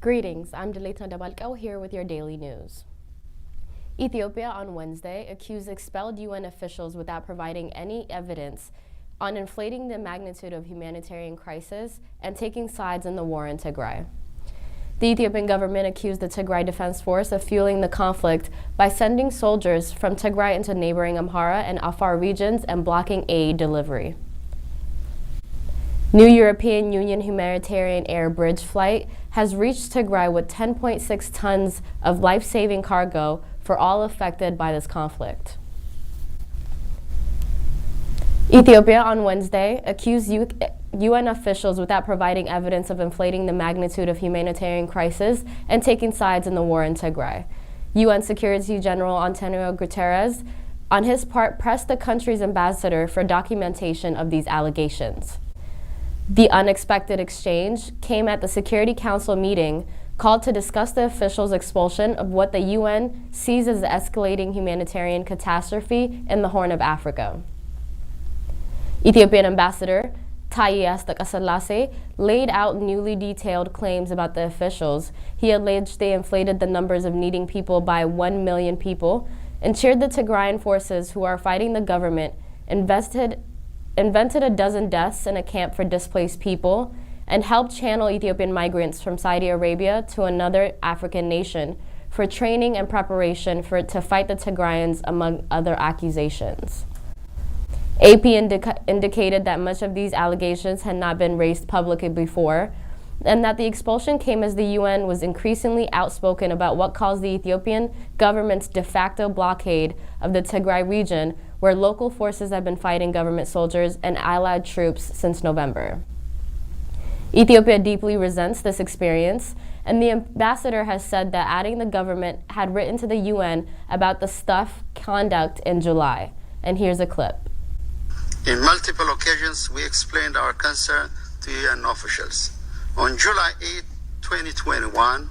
Greetings, I'm Delita Dabalkao here with your daily news. Ethiopia on Wednesday accused expelled UN officials without providing any evidence on inflating the magnitude of humanitarian crisis and taking sides in the war in Tigray. The Ethiopian government accused the Tigray Defense Force of fueling the conflict by sending soldiers from Tigray into neighboring Amhara and Afar regions and blocking aid delivery. New European Union humanitarian air bridge flight has reached Tigray with 10.6 tons of life-saving cargo for all affected by this conflict. Ethiopia on Wednesday accused UN officials without providing evidence of inflating the magnitude of humanitarian crisis and taking sides in the war in Tigray. UN Secretary General Antonio Guterres, on his part, pressed the country's ambassador for documentation of these allegations. The unexpected exchange came at the Security Council meeting called to discuss the officials' expulsion of what the UN sees as the escalating humanitarian catastrophe in the Horn of Africa. Ethiopian Ambassador Taye Assequa laid out newly detailed claims about the officials. He alleged they inflated the numbers of needing people by 1 million people and cheered the Tigrayan forces who are fighting the government, invented a dozen deaths in a camp for displaced people, and helped channel Ethiopian migrants from Saudi Arabia to another African nation for training and preparation to fight the Tigrayans, among other accusations. AP indicated that much of these allegations had not been raised publicly before, and that the expulsion came as the UN was increasingly outspoken about what calls the Ethiopian government's de facto blockade of the Tigray region, where local forces have been fighting government soldiers and allied troops since November. Ethiopia deeply resents this experience, and the ambassador has said that adding the government had written to the UN about the staff conduct in July. And here's a clip. In multiple occasions, we explained our concern to UN officials. On July 8, 2021,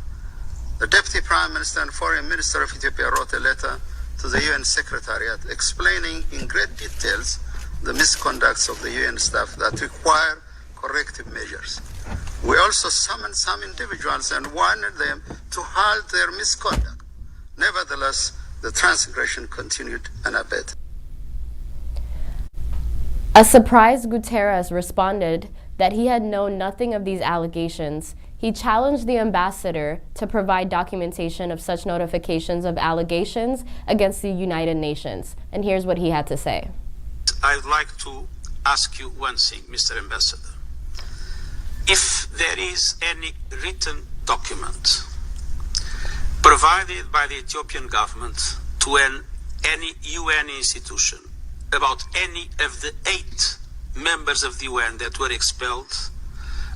the Deputy Prime Minister and Foreign Minister of Ethiopia wrote a letter to the UN Secretariat explaining in great details the misconducts of the UN staff that require corrective measures. We also summoned some individuals and warned them to halt their misconduct. Nevertheless, the transgression continued unabated. A surprised Guterres responded that he had known nothing of these allegations. He challenged the ambassador to provide documentation of such notifications of allegations against the United Nations. And here's what he had to say. I'd like to ask you one thing, Mr. Ambassador. If there is any written document provided by the Ethiopian government to any UN institution about any of the 8 members of the UN that were expelled,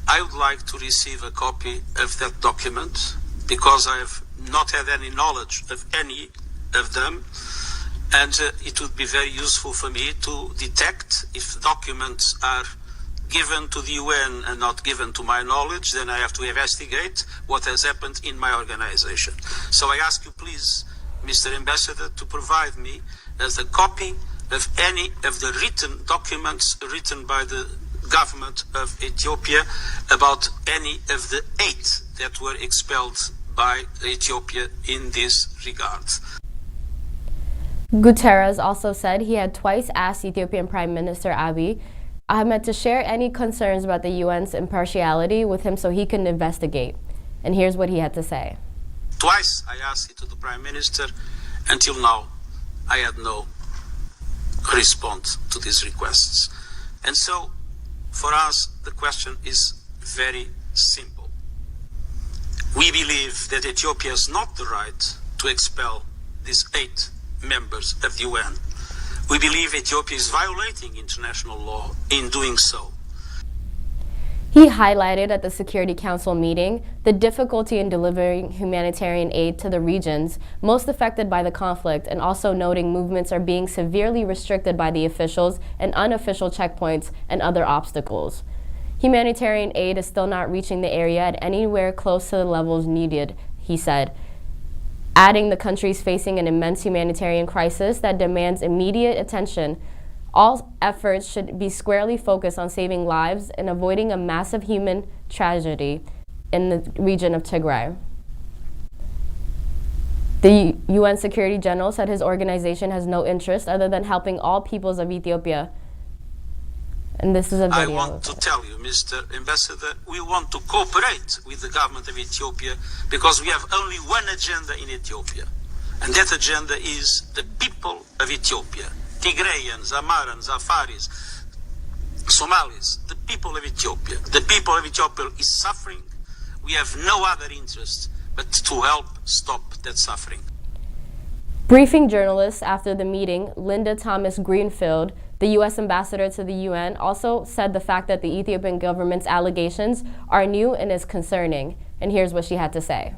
I would like to receive a copy of that document, because I have not had any knowledge of any of them, and it would be very useful for me to detect if documents are given to the UN and not given to my knowledge. Then I have to investigate what has happened in my organization. So I ask you, please, Mr. Ambassador, to provide me as a copy of any of the written documents written by the government of Ethiopia about any of the 8 that were expelled by Ethiopia in this regard. Guterres also said he had twice asked Ethiopian Prime Minister Abiy Ahmed to share any concerns about the UN's impartiality with him so he can investigate. And here's what he had to say. Twice I asked it to the Prime Minister. Until now, I had no response to these requests. And so, for us, the question is very simple. We believe that Ethiopia has not the right to expel these 8 members of the UN. We believe Ethiopia is violating international law in doing so. He highlighted at the Security Council meeting the difficulty in delivering humanitarian aid to the regions most affected by the conflict, and also noting movements are being severely restricted by the officials and unofficial checkpoints and other obstacles. Humanitarian aid is still not reaching the area at anywhere close to the levels needed, he said, adding the country is facing an immense humanitarian crisis that demands immediate attention. All efforts should be squarely focused on saving lives and avoiding a massive human tragedy. in the region of Tigray. The UN Secretary General said his organization has no interest other than helping all peoples of Ethiopia. And this is a video. I want to tell you, Mr. Ambassador, we want to cooperate with the government of Ethiopia because we have only one agenda in Ethiopia. And that agenda is the people of Ethiopia. Tigrayans, Amarans, Afaris, Somalis, the people of Ethiopia. The people of Ethiopia is suffering. We have no other interest but to help stop that suffering. Briefing journalists after the meeting, Linda Thomas-Greenfield, the U.S. ambassador to the UN, also said the fact that the Ethiopian government's allegations are new and is concerning. And here's what she had to say.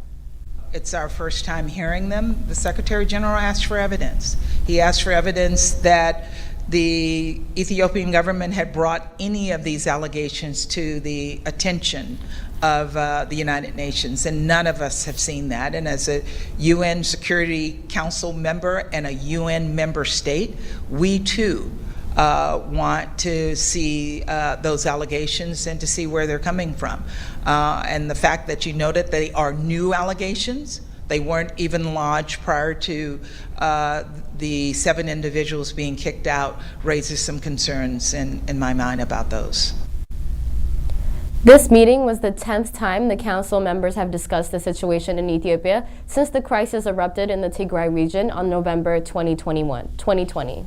It's our first time hearing them. The Secretary General asked for evidence. He asked for evidence that the Ethiopian government had brought any of these allegations to the attention of the United Nations, and none of us have seen that. And as a UN Security Council member and a UN member state, we too want to see those allegations and to see where they're coming from. And the fact that you noted they are new allegations, they weren't even lodged prior to the 7 individuals being kicked out, raises some concerns in my mind about those. This meeting was the 10th time the council members have discussed the situation in Ethiopia since the crisis erupted in the Tigray region on November 2020.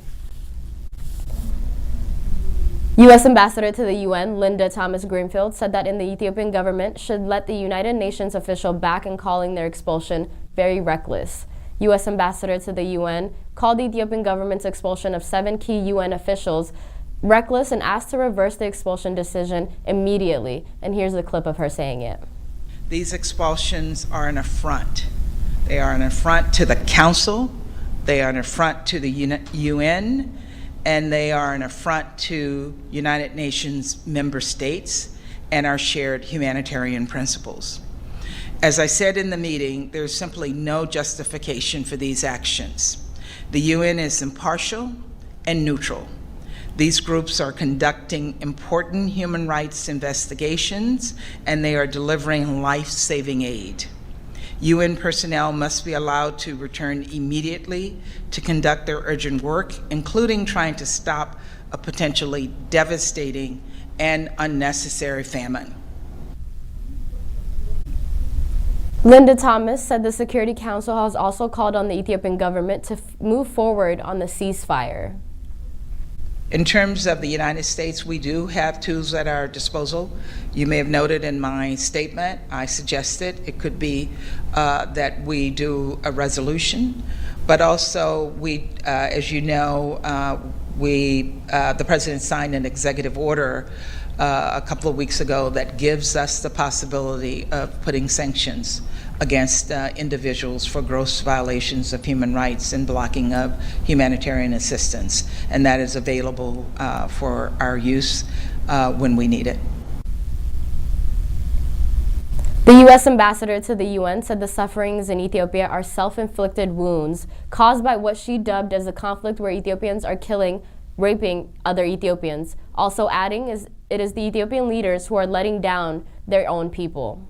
U.S. Ambassador to the UN, Linda Thomas-Greenfield, said that the Ethiopian government should let the United Nations official back in calling their expulsion very reckless. U.S. Ambassador to the UN called the Ethiopian government's expulsion of 7 key UN officials reckless and asked to reverse the expulsion decision immediately. And here's a clip of her saying it. These expulsions are an affront. They are an affront to the Council, they are an affront to the UN, and they are an affront to United Nations member states and our shared humanitarian principles. As I said in the meeting, there's simply no justification for these actions. The UN is impartial and neutral. These groups are conducting important human rights investigations, and they are delivering life-saving aid. UN personnel must be allowed to return immediately to conduct their urgent work, including trying to stop a potentially devastating and unnecessary famine. Linda Thomas said the Security Council has also called on the Ethiopian government to move forward on the ceasefire. In terms of the United States, we do have tools at our disposal. You may have noted in my statement, I suggested it could be that we do a resolution, but also we, as you know, the President signed an executive order a couple of weeks ago that gives us the possibility of putting sanctions against individuals for gross violations of human rights and blocking of humanitarian assistance. And that is available for our use when we need it. The U.S. ambassador to the UN said the sufferings in Ethiopia are self-inflicted wounds caused by what she dubbed as a conflict where Ethiopians are raping other Ethiopians. Also adding, it is the Ethiopian leaders who are letting down their own people.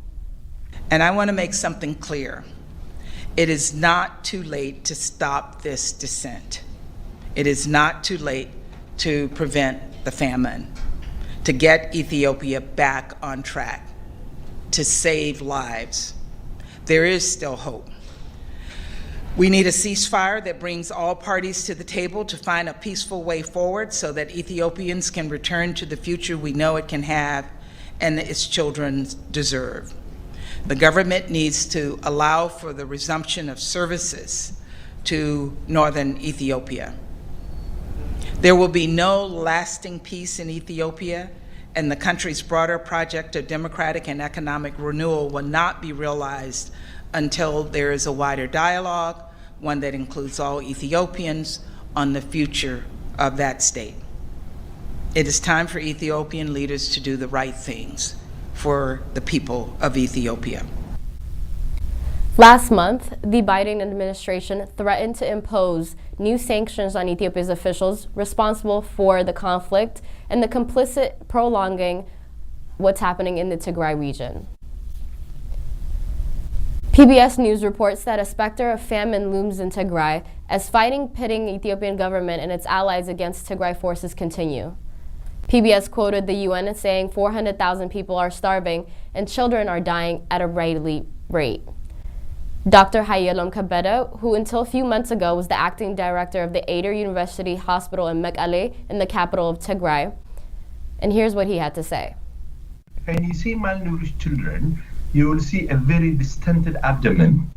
And I want to make something clear. It is not too late to stop this descent. It is not too late to prevent the famine, to get Ethiopia back on track, to save lives. There is still hope. We need a ceasefire that brings all parties to the table to find a peaceful way forward so that Ethiopians can return to the future we know it can have and its children deserve. The government needs to allow for the resumption of services to northern Ethiopia. There will be no lasting peace in Ethiopia, and the country's broader project of democratic and economic renewal will not be realized until there is a wider dialogue, one that includes all Ethiopians, on the future of that state. It is time for Ethiopian leaders to do the right things for the people of Ethiopia. Last month, the Biden administration threatened to impose new sanctions on Ethiopia's officials responsible for the conflict and the complicit prolonging what's happening in the Tigray region. PBS News reports that a specter of famine looms in Tigray as fighting pitting Ethiopian government and its allies against Tigray forces continue. PBS quoted the UN as saying 400,000 people are starving and children are dying at a daily rate. Dr. Hayelom Kabeda, who until a few months ago was the acting director of the Ader University Hospital in Mekelle in the capital of Tigray, and here's what he had to say. When you see malnourished children, you will see a very distended abdomen,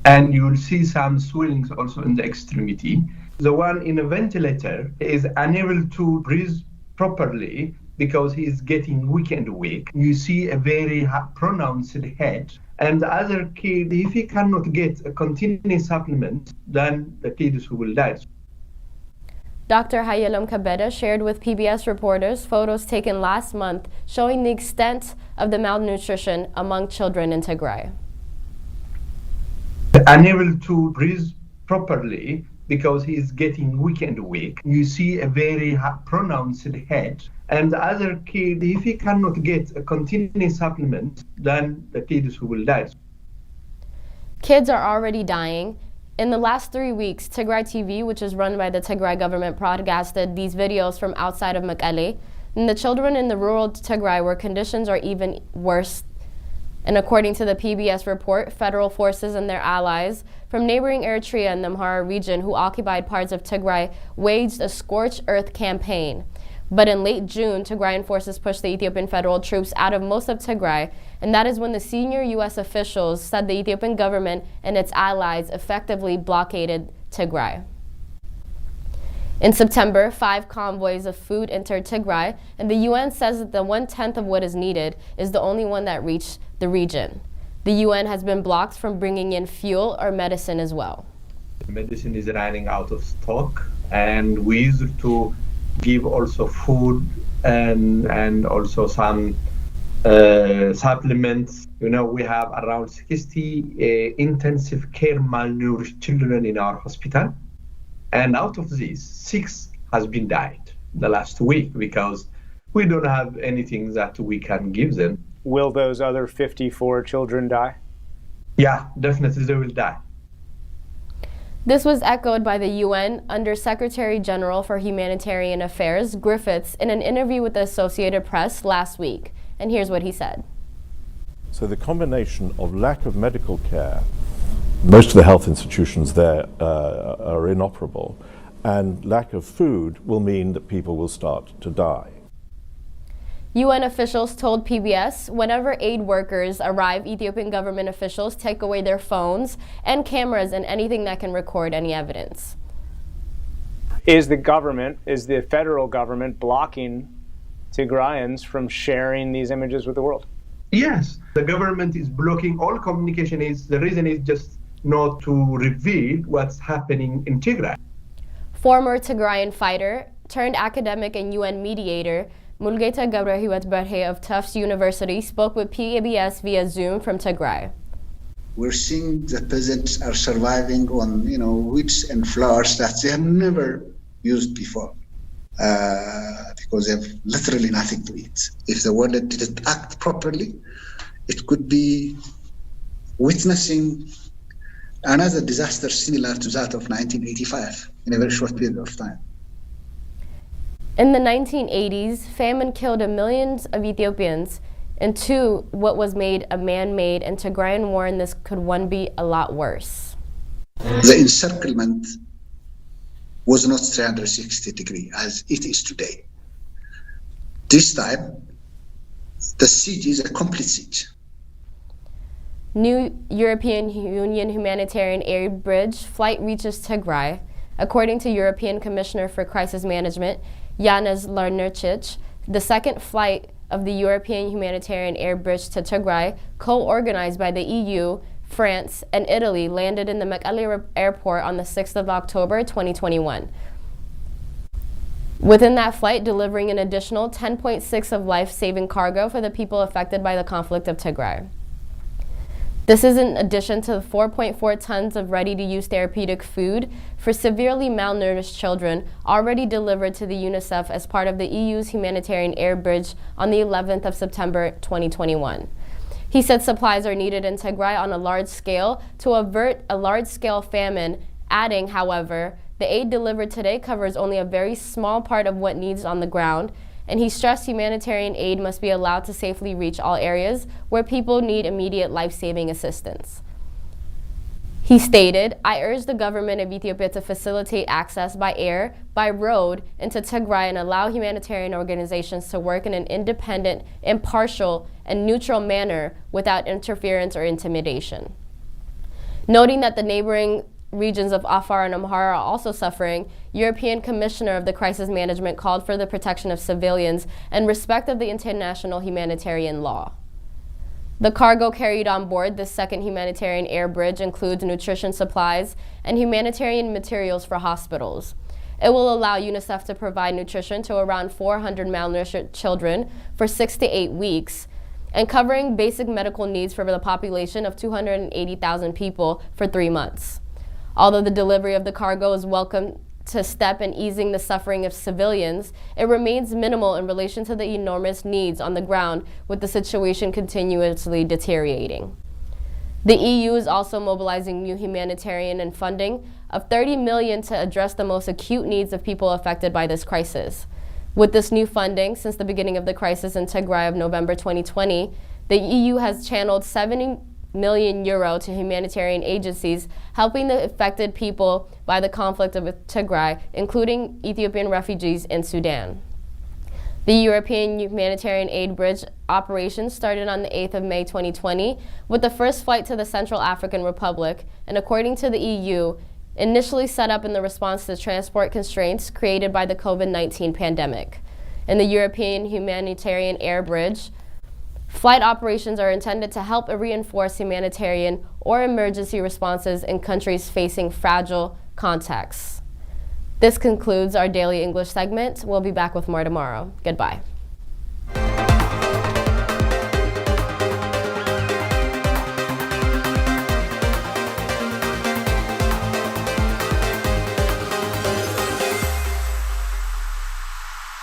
and you will see some swellings also in the extremity. The one in a ventilator is unable to breathe properly because he is getting weak and weak. You see a very pronounced head. And the other kid, if he cannot get a continuous supplement, then the kid will die. Dr. Hayelom Kabeda shared with PBS reporters photos taken last month showing the extent of the malnutrition among children in Tigray. Unable to breathe properly because he is getting weak and weak. You see a very pronounced head. And the other kid, if he cannot get a continuous supplement, then the kid will die. Kids are already dying. In the last 3 weeks, Tigray TV, which is run by the Tigray government, broadcasted these videos from outside of Mekelle. And the children in the rural Tigray where conditions are even worse. And according to the PBS report, federal forces and their allies from neighboring Eritrea and the Amhara region who occupied parts of Tigray waged a scorched earth campaign. But in late June, Tigrayan forces pushed the Ethiopian federal troops out of most of Tigray, and that is when the senior U.S. officials said the Ethiopian government and its allies effectively blockaded Tigray. In September, 5 convoys of food entered Tigray, and the UN says that the 1/10 of what is needed is the only one that reached the region. The UN has been blocked from bringing in fuel or medicine as well. Medicine is running out of stock, and we used to give also food and also some supplements. You know, we have around 60 intensive care malnourished children in our hospital. And out of these, 6 has been died the last week because we don't have anything that we can give them. Will those other 54 children die? Yeah, definitely they will die. This was echoed by the UN Under Secretary General for Humanitarian Affairs, Griffiths, in an interview with the Associated Press last week. And here's what he said. So the combination of lack of medical care, most of the health institutions there are inoperable, and lack of food will mean that people will start to die. UN officials told PBS whenever aid workers arrive, Ethiopian government officials take away their phones and cameras and anything that can record any evidence. Is the federal government blocking Tigrayans from sharing these images with the world? Yes, the government is blocking all communication. The reason is just not to reveal what's happening in Tigray. Former Tigrayan fighter turned academic and UN mediator Mulgeta Gabrahiwet Berhe of Tufts University spoke with PBS via Zoom from Tigray. We're seeing the peasants are surviving on, wheats and flours that they have never used before, because they have literally nothing to eat. If the world didn't act properly, it could be witnessing another disaster similar to that of 1985 in a very short period of time. In the 1980s, famine killed millions of Ethiopians, and what was made a man-made, and Tigrayan warned this could be a lot worse. The encirclement was not 360 degrees as it is today. This time, the siege is a complete siege. New European Union humanitarian aid bridge flight reaches Tigray. According to European Commissioner for Crisis Management, Janez Larnercic, the second flight of the European Humanitarian Air Bridge to Tigray, co-organized by the EU, France, and Italy, landed in the Mekelle airport on the 6th of October 2021. Within that flight, delivering an additional 10.6 of life-saving cargo for the people affected by the conflict of Tigray. This is in addition to the 4.4 tons of ready-to-use therapeutic food for severely malnourished children already delivered to the UNICEF as part of the EU's humanitarian air bridge on the 11th of September 2021. He said supplies are needed in Tigray on a large scale to avert a large-scale famine, adding, however, the aid delivered today covers only a very small part of what needs on the ground, and he stressed humanitarian aid must be allowed to safely reach all areas where people need immediate life-saving assistance. He stated, "I urge the government of Ethiopia to facilitate access by air, by road, into Tigray and allow humanitarian organizations to work in an independent, impartial, and neutral manner without interference or intimidation." Noting that the neighboring regions of Afar and Amhara are also suffering, European Commissioner of the Crisis Management called for the protection of civilians and respect of the international humanitarian law. The cargo carried on board this second humanitarian air bridge includes nutrition supplies and humanitarian materials for hospitals. It will allow UNICEF to provide nutrition to around 400 malnourished children for 6 to 8 weeks, and covering basic medical needs for the population of 280,000 people for 3 months. Although the delivery of the cargo is welcome to step in easing the suffering of civilians, it remains minimal in relation to the enormous needs on the ground, with the situation continuously deteriorating. The EU is also mobilizing new humanitarian and funding of $30 million to address the most acute needs of people affected by this crisis. With this new funding, since the beginning of the crisis in Tigray of November 2020, the EU has channeled €70 million to humanitarian agencies helping the affected people by the conflict of Tigray, including Ethiopian refugees in Sudan. The European Humanitarian Aid Bridge operation started on the 8th of May 2020 with the first flight to the Central African Republic, and according to the EU, initially set up in the response to transport constraints created by the COVID-19 pandemic. In the European Humanitarian Air Bridge, flight operations are intended to help reinforce humanitarian or emergency responses in countries facing fragile contexts. This concludes our daily English segment. We'll be back with more tomorrow. Goodbye.